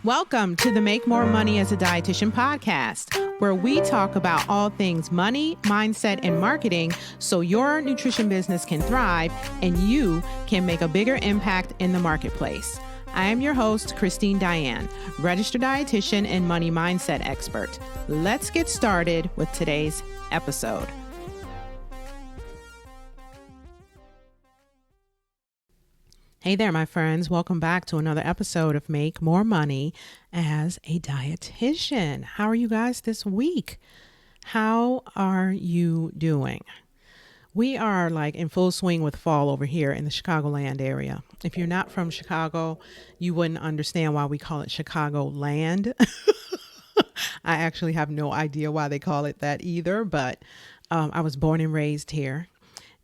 Welcome to the Make More Money as a Dietitian podcast, where we talk about all things money, mindset, and marketing so your nutrition business can thrive and you can make a bigger impact in the marketplace. I am your host, Dyan, registered dietitian and money mindset expert. Let's get started with today's episode. Hey there, my friends. Welcome back to another episode of Make More Money as a Dietitian. How are you guys this week? How are you doing? We are like in full swing with fall over here in the Chicagoland area. If you're not from Chicago, you wouldn't understand why we call it Chicagoland. I actually have no idea why they call it that either, but I was born and raised here.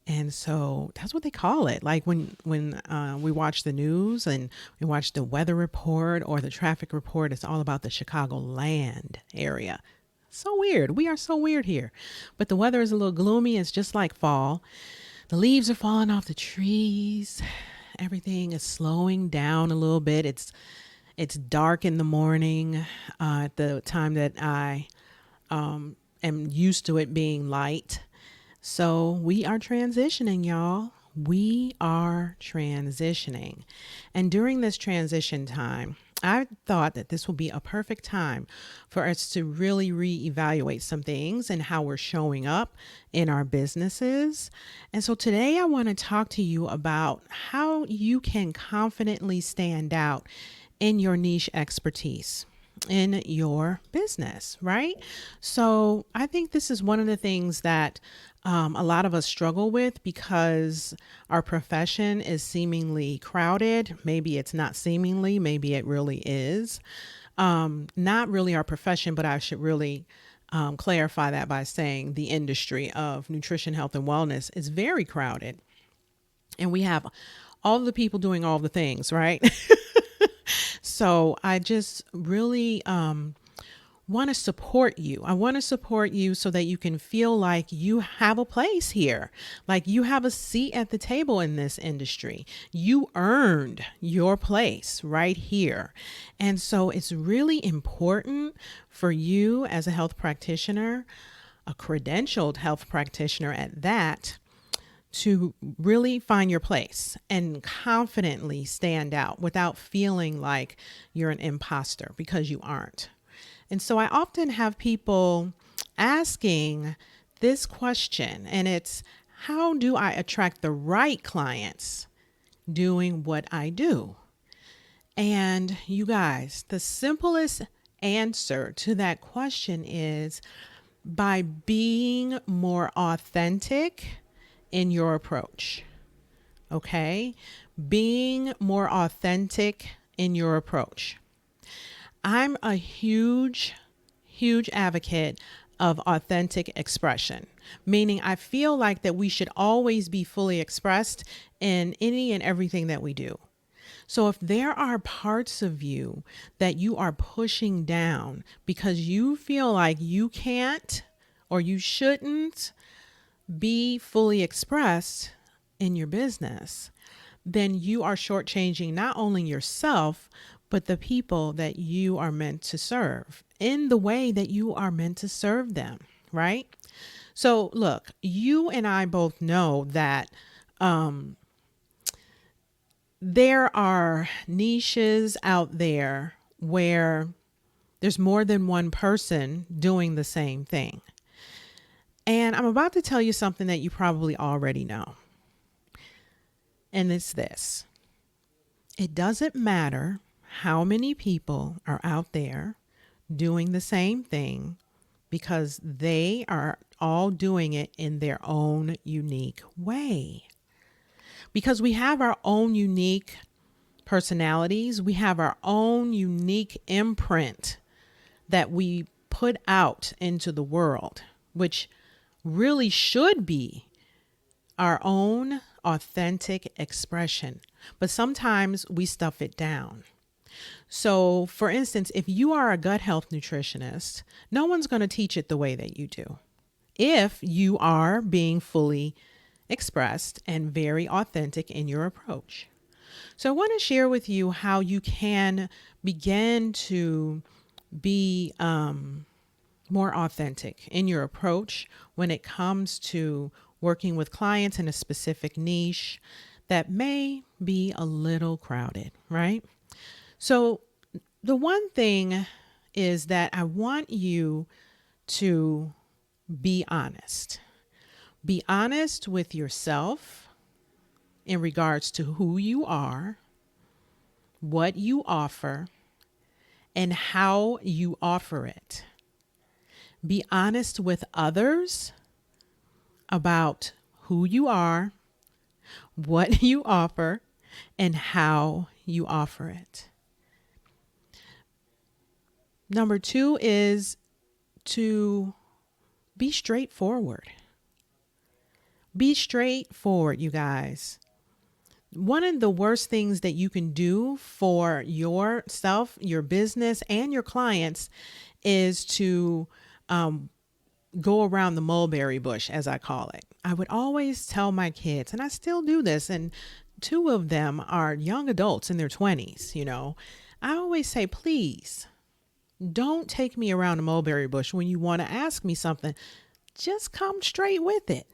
And so that's what they call it. Like when we watch the news and we watch the weather report or the traffic report, it's all about the Chicagoland area. So weird. We are so weird here. But the weather is a little gloomy. It's just like fall. The leaves are falling off the trees. Everything is slowing down a little bit. It's dark in the morning at the time that I am used to it being light. So we are transitioning, y'all. We are transitioning. And during this transition time, I thought that this will be a perfect time for us to really reevaluate some things and how we're showing up in our businesses. And so today I want to talk to you about how you can confidently stand out in your niche expertise in your business, right? So I think this is one of the things that a lot of us struggle with because our profession is seemingly crowded. Maybe it's not seemingly, maybe it really is. Not really our profession, but I should really clarify that by saying the industry of nutrition, health, and wellness is very crowded. And we have all the people doing all the things, right? So I just really want to support you. I want to support you so that you can feel like you have a place here, like you have a seat at the table in this industry. You earned your place right here. And so it's really important for you as a health practitioner, a credentialed health practitioner at that, to really find your place and confidently stand out without feeling like you're an imposter, because you aren't. And so I often have people asking this question, and it's, how do I attract the right clients doing what I do? And you guys, the simplest answer to that question is by being more authentic in your approach. Okay? Being more authentic in your approach. I'm a huge advocate of authentic expression, meaning I feel like that we should always be fully expressed in any and everything that we do. So if there are parts of you that you are pushing down because you feel like you can't or you shouldn't be fully expressed in your business, then you are shortchanging not only yourself, but the people that you are meant to serve in the way that you are meant to serve them, right? So look, you and I both know that there are niches out there where there's more than one person doing the same thing. And I'm about to tell you something that you probably already know. And it's this. It doesn't matter how many people are out there doing the same thing, because they are all doing it in their own unique way. Because we have our own unique personalities. We have our own unique imprint that we put out into the world, which really should be our own authentic expression. But sometimes we stuff it down. So, for instance, if you are a gut health nutritionist, no one's going to teach it the way that you do. If you are being fully expressed and very authentic in your approach. So I want to share with you how you can begin to be more authentic in your approach when it comes to working with clients in a specific niche that may be a little crowded, right? So the one thing is that I want you to be honest. Be honest with yourself in regards to who you are, what you offer, and how you offer it. Be honest with others about who you are, what you offer, and how you offer it. Number 2 is to be straightforward. Be straightforward, you guys. One of the worst things that you can do for yourself, your business, and your clients is to go around the mulberry bush, as I call it. I would always tell my kids, and I still do this, and 2 of them are young adults in their 20s, I always say, please don't take me around the mulberry bush when you want to ask me something. Just come straight with it.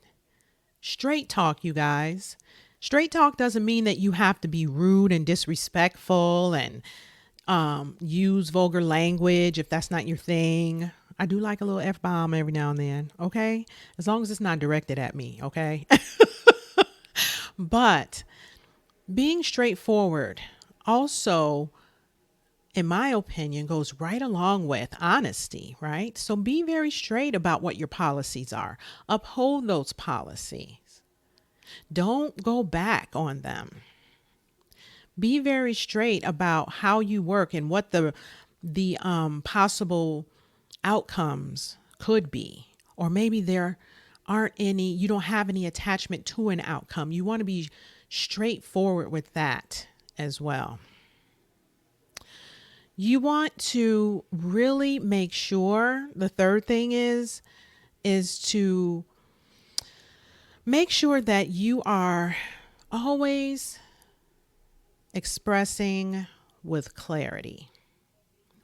Straight talk, you guys. Straight talk doesn't mean that you have to be rude and disrespectful and use vulgar language if that's not your thing. I do like a little F-bomb every now and then, okay? As long as it's not directed at me, okay? But being straightforward also, in my opinion, goes right along with honesty, right? So be very straight about what your policies are. Uphold those policies. Don't go back on them. Be very straight about how you work and what the possible outcomes could be. Or maybe there aren't any, you don't have any attachment to an outcome. You want to be straightforward with that as well. You want to really make sure, the third thing is to make sure that you are always expressing with clarity,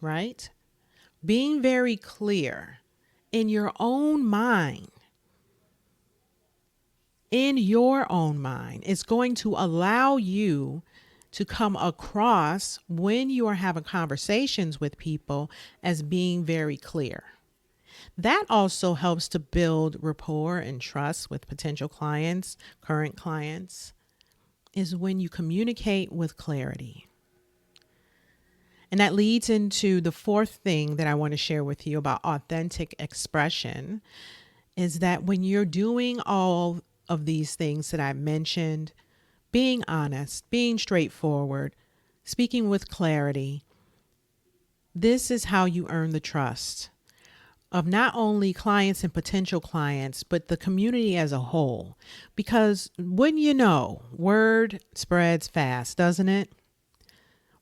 right? Being very clear in your own mind. In your own mind is going to allow you to come across when you are having conversations with people as being very clear. That also helps to build rapport and trust with potential clients, current clients, is when you communicate with clarity. And that leads into the fourth thing that I want to share with you about authentic expression is that when you're doing all of these things that I mentioned, being honest, being straightforward, speaking with clarity, this is how you earn the trust of not only clients and potential clients, but the community as a whole. Because wouldn't you know, word spreads fast, doesn't it?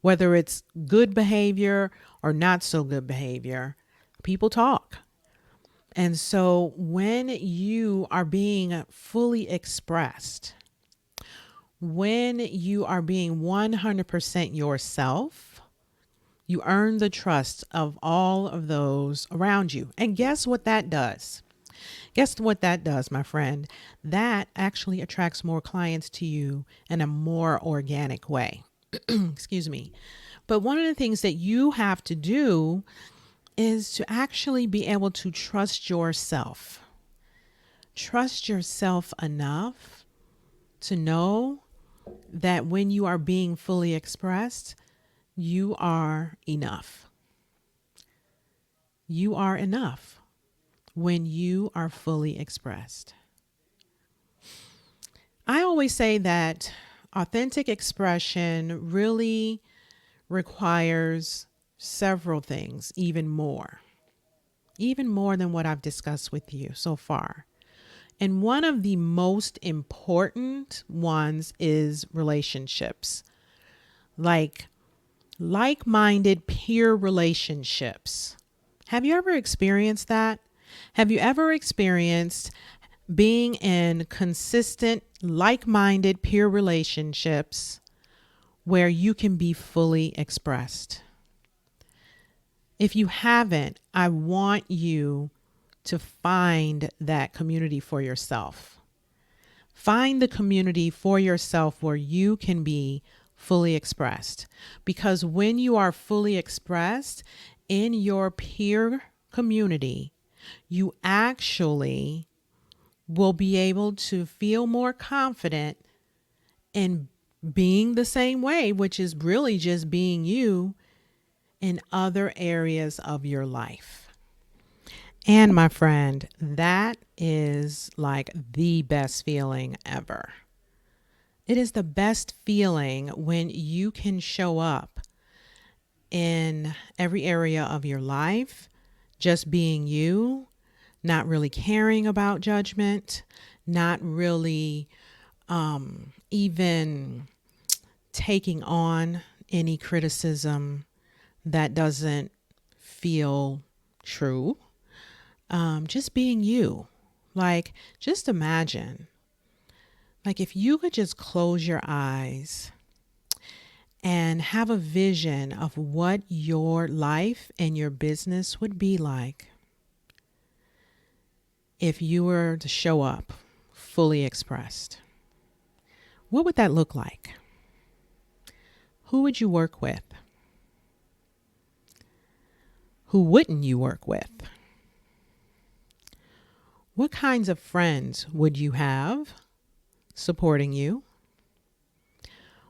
Whether it's good behavior or not so good behavior, people talk. And so when you are being fully expressed, when you are being 100% yourself, you earn the trust of all of those around you. And guess what that does? Guess what that does, my friend? That actually attracts more clients to you in a more organic way. Excuse me. But one of the things that you have to do is to actually be able to trust yourself. Trust yourself enough to know that when you are being fully expressed, you are enough. You are enough when you are fully expressed. I always say that authentic expression really requires several things, even more than what I've discussed with you so far. And one of the most important ones is relationships, like-minded peer relationships. Have you ever experienced that? Have you ever experienced being in consistent, like-minded peer relationships where you can be fully expressed. If you haven't, I want you to find that community for yourself. Find the community for yourself where you can be fully expressed. Because when you are fully expressed in your peer community, you actually will be able to feel more confident in being the same way, which is really just being you in other areas of your life. And my friend, that is like the best feeling ever. It is the best feeling when you can show up in every area of your life, just being you, not really caring about judgment, not really even taking on any criticism that doesn't feel true. Just being you. Like, just imagine, like if you could just close your eyes and have a vision of what your life and your business would be like if you were to show up fully expressed. What would that look like? Who would you work with? Who wouldn't you work with? What kinds of friends would you have supporting you?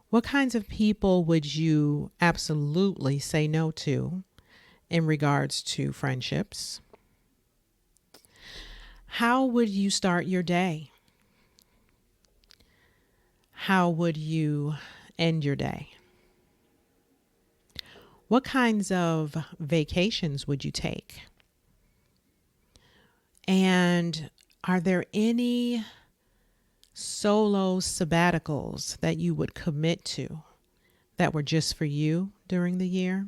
What kinds of people would you absolutely say no to in regards to friendships? How would you start your day? How would you end your day? What kinds of vacations would you take? And are there any solo sabbaticals that you would commit to that were just for you during the year?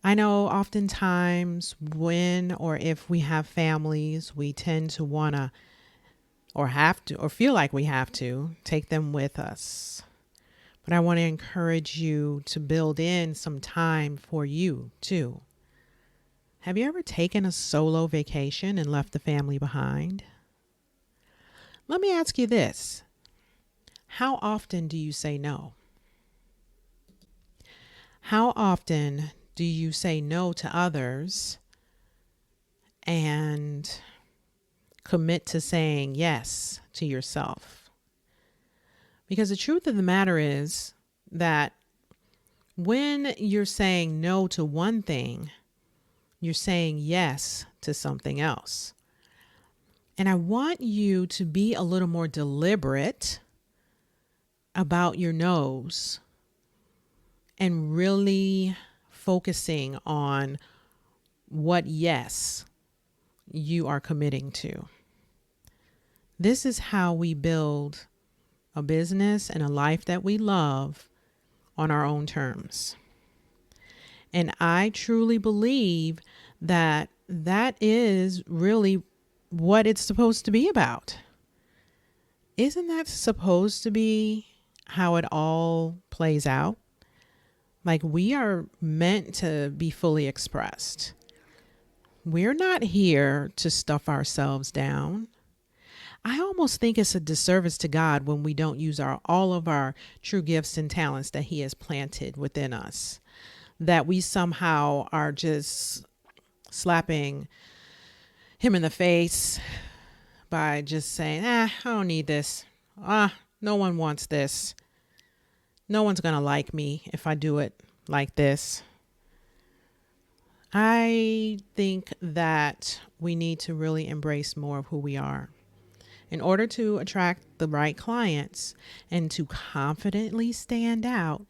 I know oftentimes when or if we have families, we tend to want to or have to or feel like we have to take them with us. But I want to encourage you to build in some time for you too. Have you ever taken a solo vacation and left the family behind? Let me ask you this. How often do you say no? How often do you say no to others and commit to saying yes to yourself? Because the truth of the matter is that when you're saying no to one thing, you're saying yes to something else. And I want you to be a little more deliberate about your no's and really focusing on what yes you are committing to. This is how we build a business and a life that we love on our own terms. And I truly believe that that is really what it's supposed to be about. Isn't that supposed to be how it all plays out? Like, we are meant to be fully expressed. We're not here to stuff ourselves down. I almost think it's a disservice to God when we don't use all of our true gifts and talents that He has planted within us. That we somehow are just slapping Him in the face by just saying, I don't need this. No one wants this. No one's going to like me if I do it like this. I think that we need to really embrace more of who we are. In order to attract the right clients and to confidently stand out,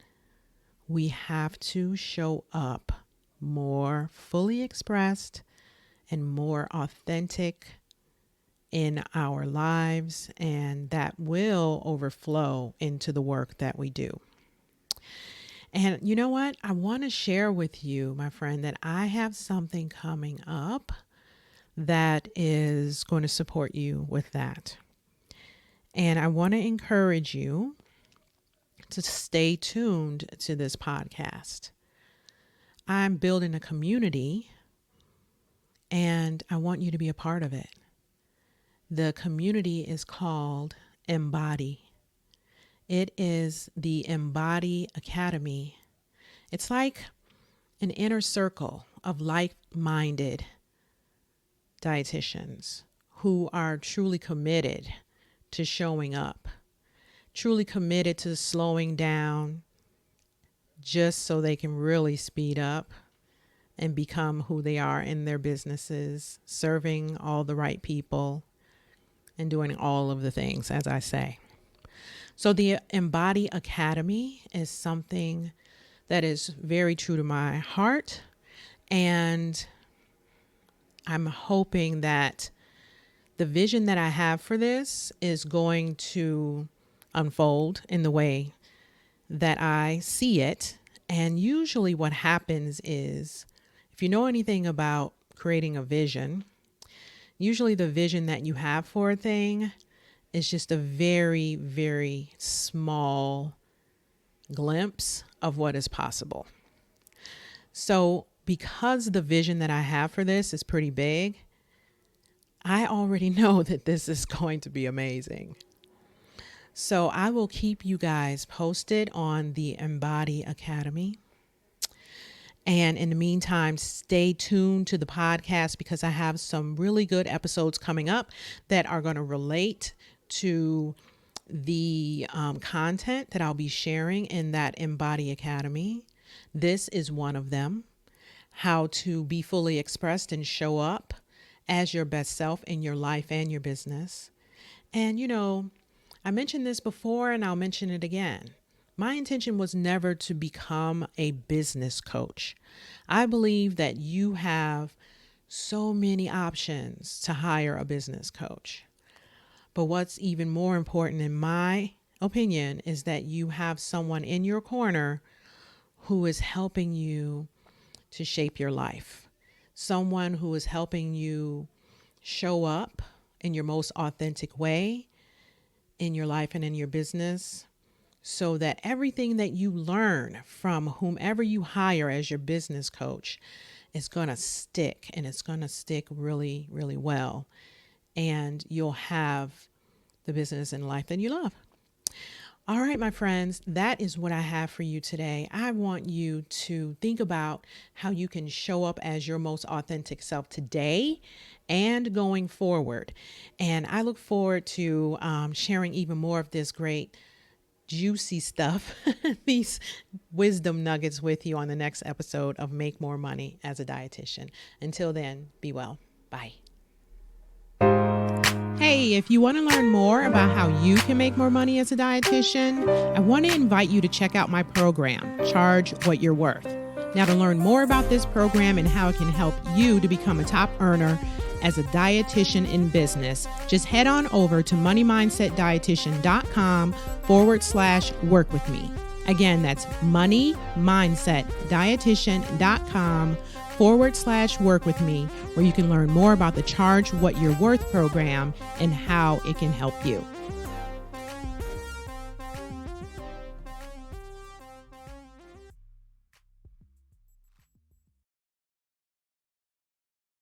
we have to show up more fully expressed and more authentic in our lives, and that will overflow into the work that we do. And you know what? I want to share with you, my friend, that I have something coming up that is going to support you with that. And I want to encourage you to stay tuned to this podcast. I'm building a community and I want you to be a part of it. The community is called Embody. It is the Embody Academy. It's like an inner circle of like-minded dietitians who are truly committed to showing up, truly committed to slowing down just so they can really speed up and become who they are in their businesses, serving all the right people and doing all of the things, as I say. So the Embody Academy is something that is very true to my heart. And I'm hoping that the vision that I have for this is going to unfold in the way that I see it. And usually what happens is, if you know anything about creating a vision, usually the vision that you have for a thing is just a very, very small glimpse of what is possible. So because the vision that I have for this is pretty big, I already know that this is going to be amazing. So I will keep you guys posted on the Embody Academy. And in the meantime, stay tuned to the podcast because I have some really good episodes coming up that are going to relate to the content that I'll be sharing in that Embody Academy. This is one of them: how to be fully expressed and show up as your best self in your life and your business. And, you know, I mentioned this before and I'll mention it again. My intention was never to become a business coach. I believe that you have so many options to hire a business coach. But what's even more important, in my opinion, is that you have someone in your corner who is helping you to shape your life. Someone who is helping you show up in your most authentic way in your life and in your business, so that everything that you learn from whomever you hire as your business coach is going to stick, and it's going to stick really, really well. And you'll have the business and life that you love. All right, my friends, that is what I have for you today. I want you to think about how you can show up as your most authentic self today and going forward. And I look forward to sharing even more of this great, juicy stuff, these wisdom nuggets with you on the next episode of Make More Money as a Dietitian. Until then, be well. Bye. Hey, if you want to learn more about how you can make more money as a dietitian, I want to invite you to check out my program, Charge What You're Worth. Now, to learn more about this program and how it can help you to become a top earner as a dietitian in business, just head on over to moneymindsetdietitian.com/work with me. Again, that's moneymindsetdietitian.com/work with me, where you can learn more about the Charge What You're Worth program and how it can help you.